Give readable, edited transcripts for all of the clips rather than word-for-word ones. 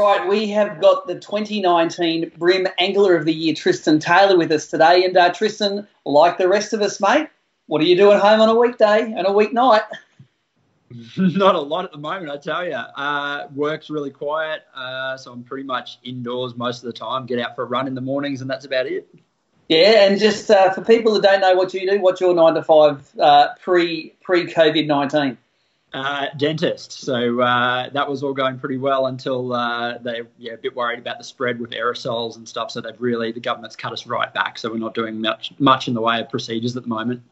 right, we have got the 2019 BREAM Angler of the Year, Tristan Taylor, with us today. And Tristan, like the rest of us, mate, what are you doing home on a weekday and a weeknight? Not a lot at the moment, I tell you. Work's really quiet, so I'm pretty much indoors most of the time. Get out for a run in the mornings, and that's about it. Yeah, and just for people that don't know what you do, what's your 9 to 5 pre-COVID-19? Dentist. So that was all going pretty well until they're a bit worried about the spread with aerosols and stuff. So the government's cut us right back. So we're not doing much in the way of procedures at the moment.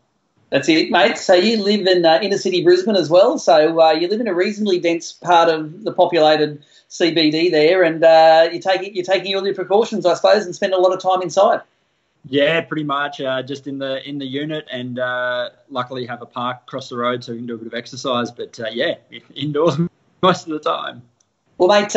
That's it, mate. So you live in inner city Brisbane as well. So you live in a reasonably dense part of the populated CBD there, and you're taking all your precautions, I suppose, and spend a lot of time inside. Yeah, pretty much. Just in the unit, and luckily have a park across the road so we can do a bit of exercise. But indoors most of the time. Well, mate,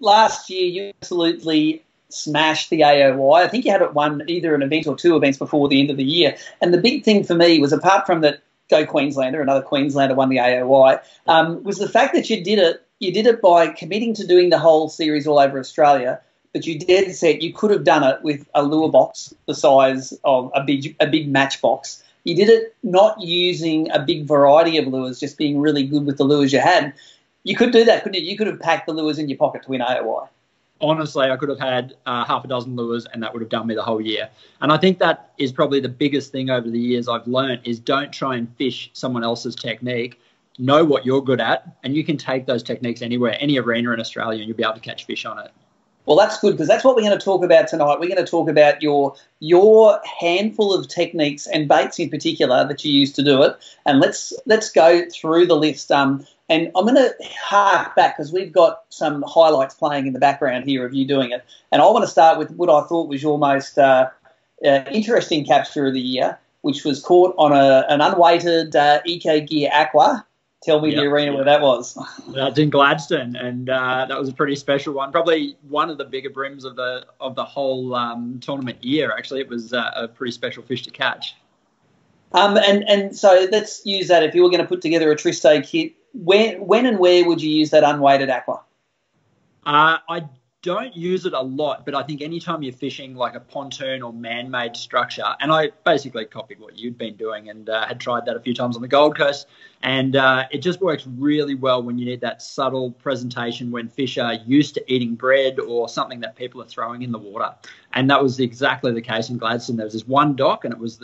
last year you absolutely smashed the AOY. I think you had won either an event or two events before the end of the year. And the big thing for me was, apart from that, Go Queenslander, another Queenslander won the AOY, was the fact that you did it. You did it by committing to doing the whole series all over Australia. But you dead set you could have done it with a lure box the size of a big matchbox. You did it not using a big variety of lures, just being really good with the lures you had. You could do that, couldn't you? You could have packed the lures in your pocket to win AOY. Honestly, I could have had half a dozen lures, and that would have done me the whole year. And I think that is probably the biggest thing over the years I've learned is don't try and fish someone else's technique. Know what you're good at, and you can take those techniques anywhere, any arena in Australia, and you'll be able to catch fish on it. Well, that's good, because that's what we're going to talk about tonight. We're going to talk about your handful of techniques and baits in particular that you use to do it. And let's go through the list. And I'm going to hark back because we've got some highlights playing in the background here of you doing it. And I want to start with what I thought was your most interesting capture of the year, which was caught on an unweighted Eco Gear Aqua. Tell me the arena where that was. That's in Gladstone, and that was a pretty special one. Probably one of the bigger brims of the whole tournament year. Actually, it was a pretty special fish to catch. And so let's use that. If you were going to put together a Triste kit, when and where would you use that unweighted Aqua? I don't use it a lot, but I think anytime you're fishing like a pontoon or man-made structure, and I basically copied what you'd been doing and had tried that a few times on the Gold Coast, and it just works really well when you need that subtle presentation when fish are used to eating bread or something that people are throwing in the water. And that was exactly the case in Gladstone. There was this one dock, and it was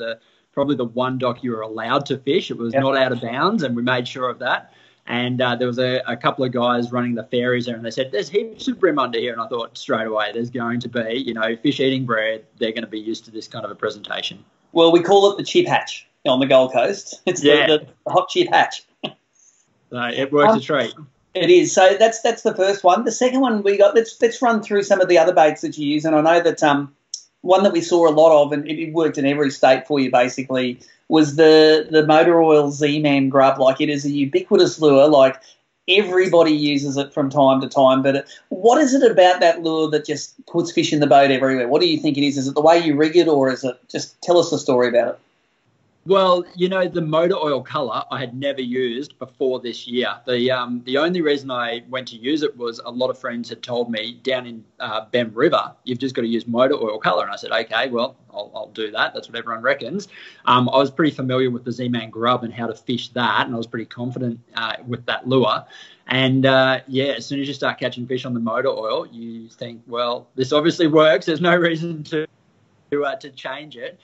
probably the one dock you were allowed to fish. It was not out of bounds, and we made sure of that. And there was a couple of guys running the ferries there, and they said, there's heaps of brim under here. And I thought straight away, there's going to be, fish eating bread. They're going to be used to this kind of a presentation. Well, we call it the chip hatch on the Gold Coast. It's the hot chip hatch. So it works a treat. It is. So that's the first one. The second one we got, let's run through some of the other baits that you use. And I know that one that we saw a lot of, and it worked in every state for you basically, was the motor oil Z-Man grub. Like, it is a ubiquitous lure. Like, everybody uses it from time to time. But what is it about that lure that just puts fish in the boat everywhere? What do you think it is? Is it the way you rig it, or is it just tell us the story about it? Well, the motor oil colour I had never used before this year. The only reason I went to use it was a lot of friends had told me down in BEM River, you've just got to use motor oil colour. And I said, okay, well, I'll do that. That's what everyone reckons. I was pretty familiar with the Z-Man grub and how to fish that, and I was pretty confident with that lure. And, as soon as you start catching fish on the motor oil, you think, well, this obviously works. There's no reason to change it.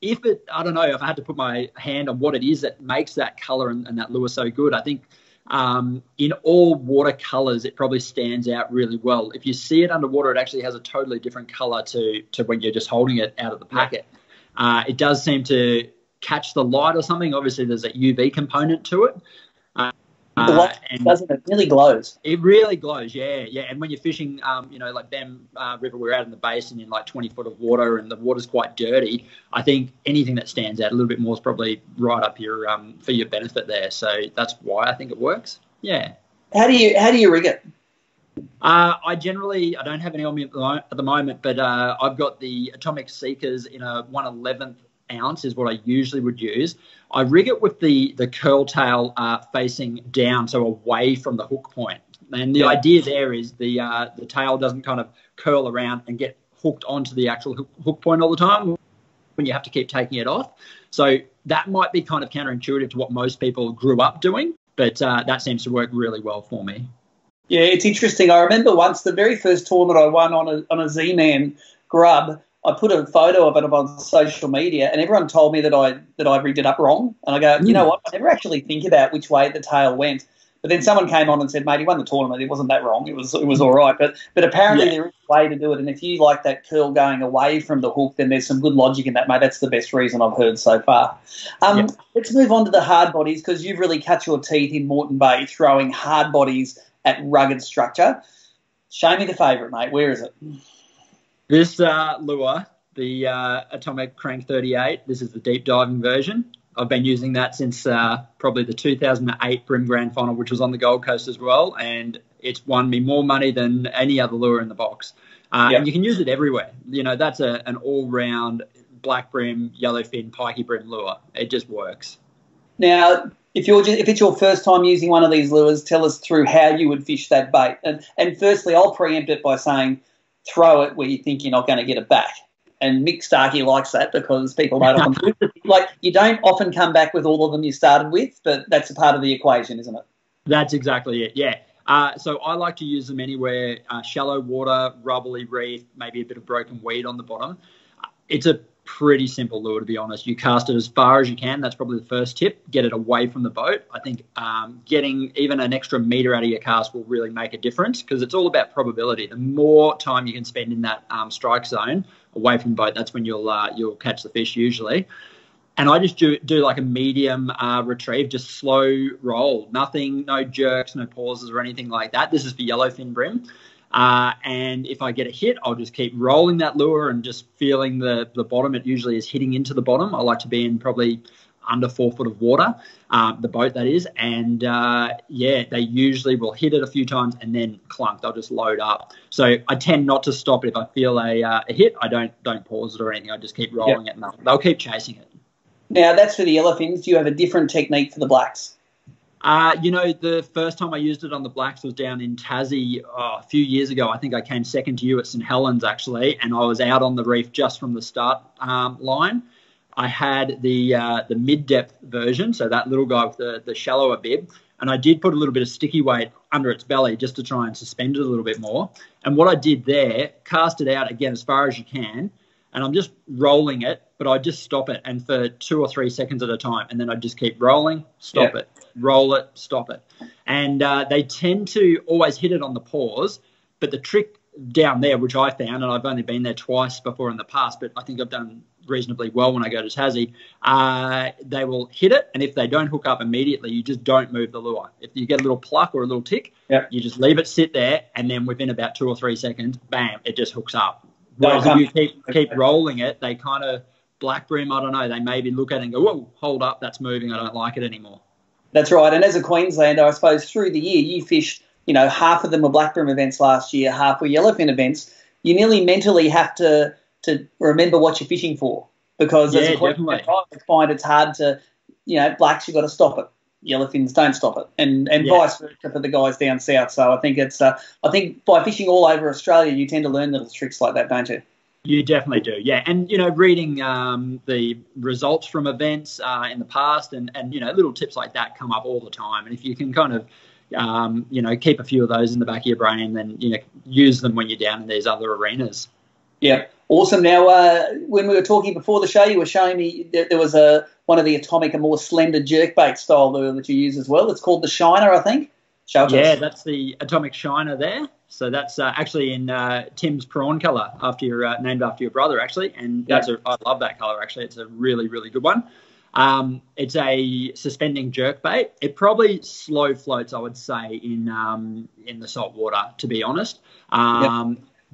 I don't know if I had to put my hand on what it is that makes that colour and that lure so good. I think in all watercolours, it probably stands out really well. If you see it underwater, it actually has a totally different colour to when you're just holding it out of the packet. It does seem to catch the light or something. Obviously, there's a UV component to it. Doesn't it? Really glows. It really glows, yeah. And when you're fishing, like BEM River, we're out in the basin in like 20 foot of water, and the water's quite dirty. I think anything that stands out a little bit more is probably right up your for your benefit there. So that's why I think it works. Yeah. How do you rig it? I don't have any on me at the moment, but I've got the Atomic Seekers in a 1/11th ounce is what I usually would use. I rig it with the curl tail facing down, so away from the hook point. And the idea there is the tail doesn't kind of curl around and get hooked onto the actual hook point all the time when you have to keep taking it off. So that might be kind of counterintuitive to what most people grew up doing, but that seems to work really well for me. Yeah, it's interesting. I remember once the very first tournament I won on a Z-Man grub, I put a photo of it on social media, and everyone told me that I rigged it up wrong. And I go, you know what? I never actually think about which way the tail went. But then someone came on and said, mate, he won the tournament. It wasn't that wrong. It was all right. But apparently there is a way to do it. And if you like that curl going away from the hook, then there's some good logic in that, mate. That's the best reason I've heard so far. Let's move on to the hard bodies, because you've really cut your teeth in Moreton Bay throwing hard bodies at rugged structure. Show me the favourite, mate. Where is it? This lure, the Atomic Crank 38, this is the deep diving version. I've been using that since probably the 2008 BREAM Grand Final, which was on the Gold Coast as well, and it's won me more money than any other lure in the box. And you can use it everywhere. You know, that's an all-round black brim, yellowfin, pikey brim lure. It just works. Now, if it's your first time using one of these lures, tell us through how you would fish that bait. And firstly, I'll preempt it by saying throw it where you think you're not going to get it back. And Mick Starkey likes that because people don't often do. Like, you don't often come back with all of them you started with, but that's a part of the equation, isn't it? That's exactly it, yeah. So I like to use them anywhere, shallow water, rubbly reef, maybe a bit of broken weed on the bottom. It's a pretty simple lure, to be honest. You cast it as far as you can. That's probably the first tip. Get it away from the boat. I think getting even an extra metre out of your cast will really make a difference, because it's all about probability. The more time you can spend in that strike zone away from the boat, that's when you'll catch the fish usually. And I just do like a medium retrieve, just slow roll. Nothing, no jerks, no pauses or anything like that. This is for yellowfin brim. And if I get a hit, I'll just keep rolling that lure and just feeling the bottom. It usually is hitting into the bottom. I like to be in probably under 4 foot of water, the boat that is. And, they usually will hit it a few times and then clunk. They'll just load up. So I tend not to stop it. If I feel a hit, I don't pause it or anything. I just keep rolling it and they'll keep chasing it. Now, that's for the yellowfins. Do you have a different technique for the blacks? The first time I used it on the blacks was down in Tassie a few years ago. I think I came second to you at St Helens, actually, and I was out on the reef just from the start line. I had the mid-depth version, so that little guy with the shallower bib, and I did put a little bit of sticky weight under its belly just to try and suspend it a little bit more. And what I did there, cast it out again as far as you can, and I'm just rolling it, but I just stop it, and for 2 or 3 seconds at a time, and then I just keep rolling, stop it, roll it, stop it. And they tend to always hit it on the pause, but the trick down there, which I found, and I've only been there twice before in the past, but I think I've done reasonably well when I go to Tassie, they will hit it, and if they don't hook up immediately, you just don't move the lure. If you get a little pluck or a little tick, you just leave it sit there, and then within about 2 or 3 seconds, bam, it just hooks up. Whereas if you keep rolling it, they kind of, black brim, I don't know, they maybe look at it and go, whoa, hold up, that's moving, I don't like it anymore. That's right. And as a Queenslander, I suppose through the year you fished, half of them were black brim events last year, half were yellowfin events. You nearly mentally have to remember what you're fishing for, because as a Queenslander, I find it's hard to, blacks, you've got to stop it. Yellowfins don't stop it, and vice versa for the guys down south. So I think I think by fishing all over Australia, you tend to learn little tricks like that, don't you? You definitely do, yeah. And, reading the results from events in the past and little tips like that come up all the time. And if you can kind of, keep a few of those in the back of your brain, then, use them when you're down in these other arenas. Yeah, awesome. Now, when we were talking before the show, you were showing me that there was one of the Atomic, a more slender jerkbait style lure that you use as well. It's called the Shiner, I think. Yeah, that's the Atomic Shiner there. So that's actually in Tim's prawn colour, named after your brother, actually. And I love that colour, actually. It's a really, really good one. It's a suspending jerkbait. It probably slow floats, I would say, in the salt water, to be honest.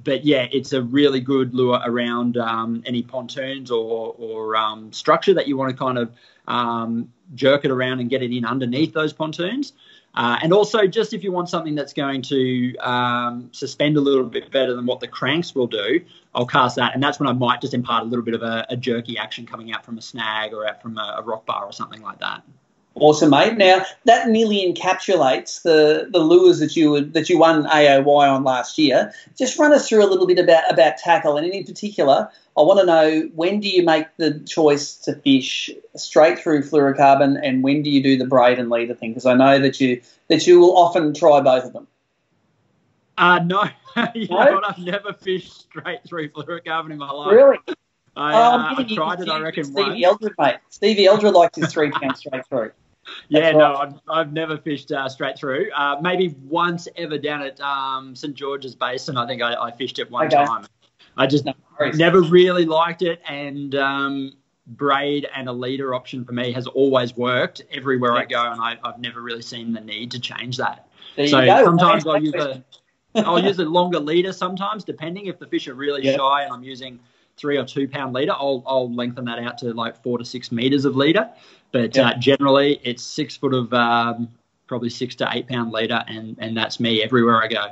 But yeah, it's a really good lure around any pontoons or structure that you want to kind of jerk it around and get it in underneath those pontoons. And also, just if you want something that's going to suspend a little bit better than what the cranks will do, I'll cast that. And that's when I might just impart a little bit of a jerky action coming out from a snag or out from a rock bar or something like that. Awesome, mate. Now that nearly encapsulates the lures that you won AOY on last year. Just run us through a little bit about tackle, and in particular, I want to know, when do you make the choice to fish straight through fluorocarbon, and when do you do the braid and leader thing? Because I know that you will often try both of them. No, you know what? I've never fished straight through fluorocarbon in my life. Really? I tried it, I reckon, Stevie Eldred, mate. Stevie Eldred likes his 3 pounds straight through. Yeah, right. No, I've never fished straight through. Maybe once ever down at St George's Basin. I think I fished it one time. I just never really liked it, and braid and a leader option for me has always worked everywhere I go, and I've never really seen the need to change that. So sometimes I'll use a longer leader sometimes, depending if the fish are really shy and I'm using 3 or 2 pound leader, I'll lengthen that out to like 4 to 6 meters of leader. But generally, it's 6 foot of probably 6 to 8 pound leader, and that's me everywhere I go.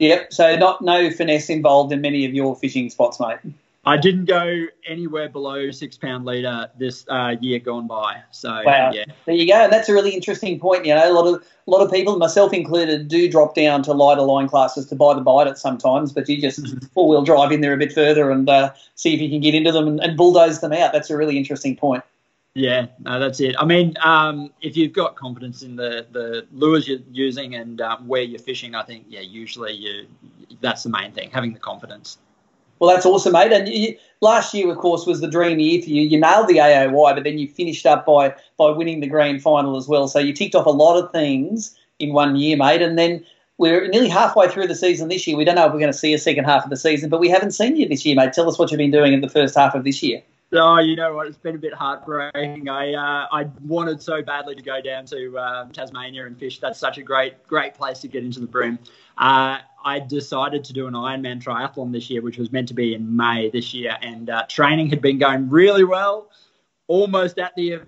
Yep. So no finesse involved in many of your fishing spots, mate. I didn't go anywhere below 6 pound leader this year gone by. So wow. Yeah, there you go. And that's a really interesting point. You know, a lot of people, myself included, do drop down to lighter line classes to buy the bite at sometimes. But you just 4-wheel drive in there a bit further and see if you can get into them and bulldoze them out. That's a really interesting point. Yeah, no, that's it. I mean, if you've got confidence in the lures you're using and where you're fishing, I think, usually that's the main thing, having the confidence. Well, that's awesome, mate. And last year, of course, was the dream year for you. You nailed the AOY, but then you finished up by winning the grand final as well. So you ticked off a lot of things in 1 year, mate. And then we're nearly halfway through the season this year. We don't know if we're going to see a second half of the season, but we haven't seen you this year, mate. Tell us what you've been doing in the first half of this year. Oh, you know what? It's been a bit heartbreaking. I wanted so badly to go down to Tasmania and fish. That's such a great place to get into the bream. I decided to do an Ironman triathlon this year, which was meant to be in May this year, and training had been going really well. Almost at the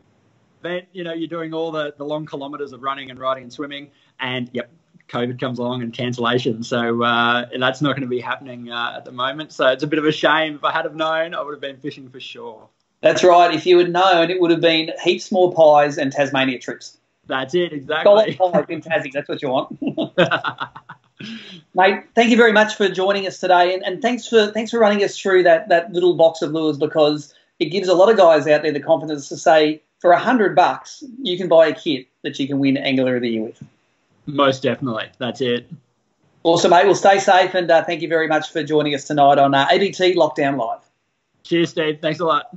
event, you know, you're doing all the long kilometres of running and riding and swimming, and COVID comes along and cancellation. So that's not going to be happening at the moment. So it's a bit of a shame. If I had have known, I would have been fishing for sure. That's right. If you had known, it would have been heaps more pies and Tasmania trips. That's it, exactly. Pies in Tassie, that's what you want. Mate, thank you very much for joining us today, and thanks for running us through that little box of lures, because it gives a lot of guys out there the confidence to say, for $100, you can buy a kit that you can win Angler of the Year with. Most definitely. That's it. Awesome, mate. Well, stay safe, and thank you very much for joining us tonight on ABT Lockdown Live. Cheers, Steve. Thanks a lot.